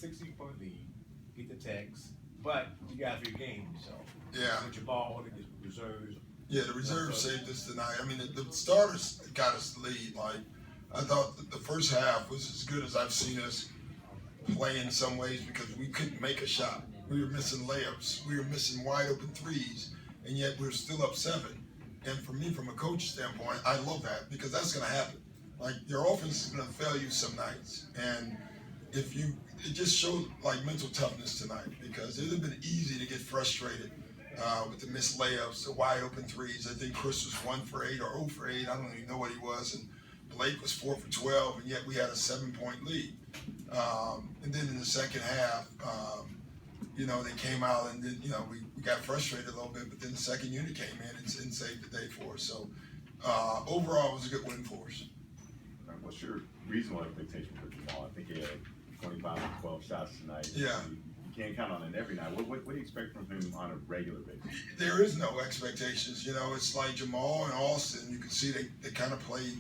16-point lead, get the text, but you got 3 games, so. Yeah. With your ball, the reserves. Yeah, the reserves saved us tonight. I mean, the starters got us the lead. Like, I thought that the first half was as good as I've seen us play in some ways because we couldn't make a shot. We were missing layups. We were missing wide open threes, and yet we were still up 7. And for me, from a coach standpoint, I love that because that's going to happen. Like, your offense is going to fail you some nights, and it just showed like mental toughness tonight because it would have been easy to get frustrated with the missed layups, the wide open threes. I think Chris was 1 for 8 or 0 for 8. I don't even know what he was, and Blake was 4 for 12, and yet we had a 7-point lead. And then in the second half, they came out and then, we got frustrated a little bit, but then the second unit came in and saved the day for us. So overall, it was a good win for us. What's your reasonable expectation for Jamal? I think he had 25 and 12 shots tonight. Yeah. You can't count on it every night. What do you expect from him on a regular basis? There is no expectations. It's like Jamal and Austin. You can see they kind of play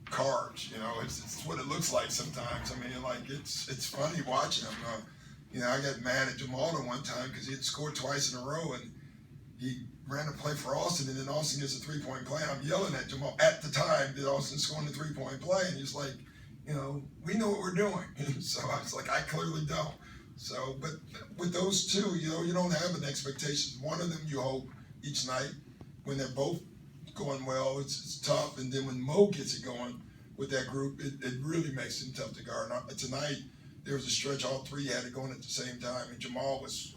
cards. It's what it looks like sometimes. I mean, like it's funny watching them. I got mad at Jamal at one time because he had scored twice in a row and he ran a play for Austin, and then Austin gets a 3-point play. I'm yelling at Jamal at the time that Austin scoring the 3-point play, and he's like, we know what we're doing. So I was like, I clearly don't. So, but with those two, you don't have an expectation. One of them you hope each night when they're both going well, it's tough. And then when Mo gets it going with that group, it really makes him tough to guard. Tonight, there was a stretch all 3 had it going at the same time, and Jamal was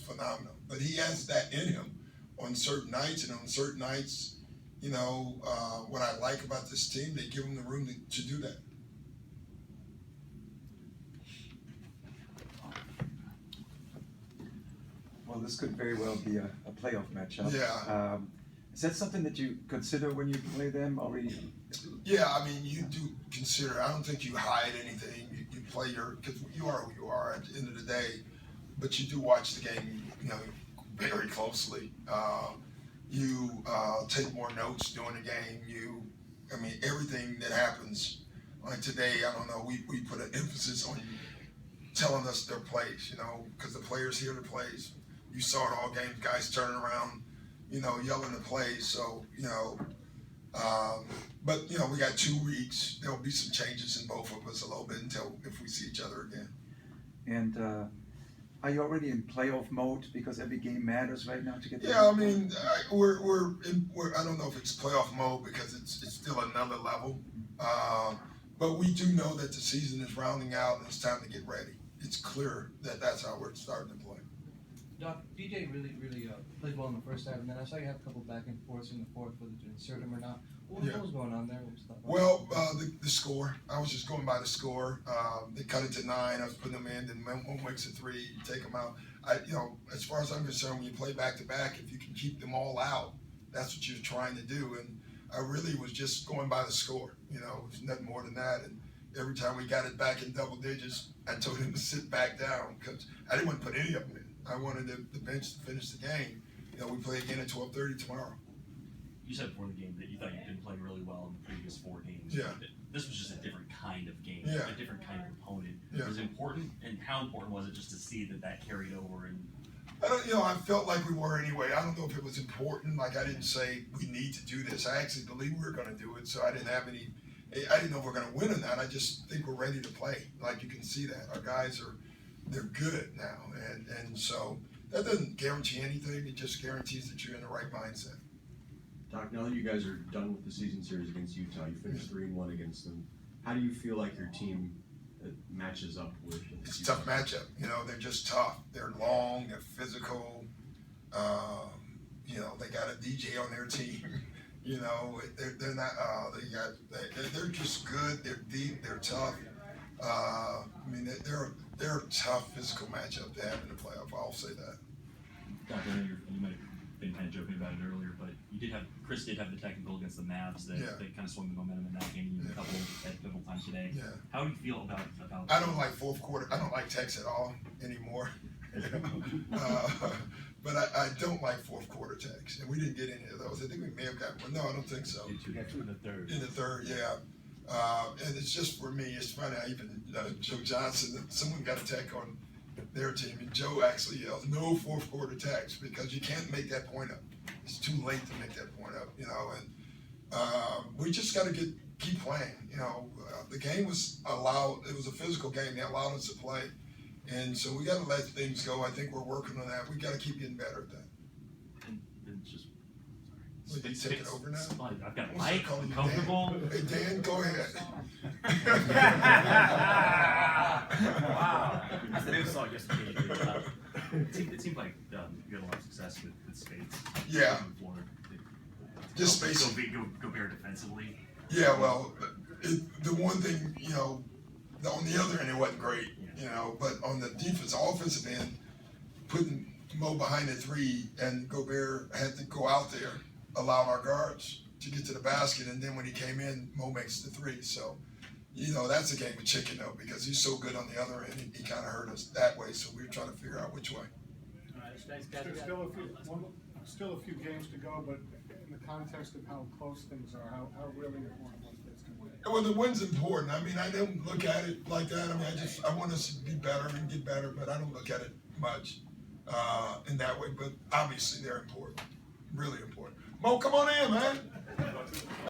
phenomenal. But he has that in him on certain nights, and on certain nights, what I like about this team, they give him the room to do that. Well, this could very well be a playoff matchup. Yeah. Is that something that you consider when you play them already? Yeah, I mean, you do consider. I don't think you hide anything. You play because you are who you are at the end of the day, but you do watch the game, very closely. You take more notes during the game. Everything that happens. Like today, I don't know. We put an emphasis on telling us their plays, because the players hear the plays. You saw it all games, guys turning around, yelling the plays. So, but we got 2 weeks. There'll be some changes in both of us a little bit if we see each other again. And are you already in playoff mode because every game matters right now to get? Yeah, I mean, we're I don't know if it's playoff mode because it's still another level. But we do know that the season is rounding out and it's time to get ready. It's clear that that's how we're starting to play. Doc, DJ really played well in the first half, and then I saw you have a couple back and forths in the fourth, whether to insert him or not. What was going on there? What was that about? Well, the score. I was just going by the score. They cut it to 9. I was putting them in. Then one makes a 3, you take them out. As far as I'm concerned, when you play back to back, if you can keep them all out, that's what you're trying to do. And I really was just going by the score. It was nothing more than that. And every time we got it back in double digits, I told him to sit back down because I didn't want to put any of them in. I wanted the bench to finish the game. We play again at 12:30 tomorrow. You said before the game that you thought you'd been playing really well in the previous 4 games. Yeah. This was just a different kind of game, Yeah. a different kind of opponent. Yeah. Was it important, and how important was it just to see that carried over? And I felt like we were anyway. I don't know if it was important. Like I didn't say we need to do this. I actually believe we were going to do it, so I didn't know if we're going to win or not. I just think we're ready to play. Like you can see that our guys they're good now, and so that doesn't guarantee anything. It just guarantees that you're in the right mindset. Doc, now that you guys are done with the season series against Utah, you finished 3-1 against them. How do you feel like your team matches up with? It's a tough matchup. They're just tough. They're long. They're physical. They got a DJ on their team. They're not. They're just good. They're deep. They're tough. They're a tough physical matchup to have in the playoff. I'll say that. Doc, I know you might have been kind of joking about it earlier, but Chris did have the technical against the Mavs that kind of swung the momentum in that game. A couple at pivotal time today. Yeah. How do you feel about? I don't like fourth quarter. I don't like techs at all anymore. But I don't like fourth quarter techs, and we didn't get any of those. I think we may have got one. No, I don't think so. You got 2 in the third. In the third, yeah. And it's just for me, it's funny, I even, Joe Johnson, someone got a tech on their team, and Joe actually yelled, no fourth quarter techs, because you can't make that point up. It's too late to make that point up, and we just gotta keep playing, the game was allowed, it was a physical game, they allowed us to play, and so we gotta let things go. I think we're working on that, we gotta keep getting better at that. And just. Would you take it over now? I've got a What's mic, that called? I'm You comfortable. Dan? Hey, Dan, go ahead. Wow. That's the new song yesterday. It seemed like you had a lot of success with Spades. Yeah. moving forward. Just Spades. Go bear defensively. Yeah, well, the one thing, on the other end, it wasn't great, but on the offensive end, putting Mo behind the three and Gobert had to go out there, allowed our guards to get to the basket, and then when he came in, Mo makes the three. So, that's a game of chicken though, because he's so good on the other end, he kind of hurt us that way. So we were trying to figure out which way. Still a few games to go, but in the context of how close things are, how really important was this to win? Well, the win's important. I mean, I don't look at it like that. I mean, I want us to be better and get better, but I don't look at it much in that way. But obviously, they're important, really important. Mo, come on in, man.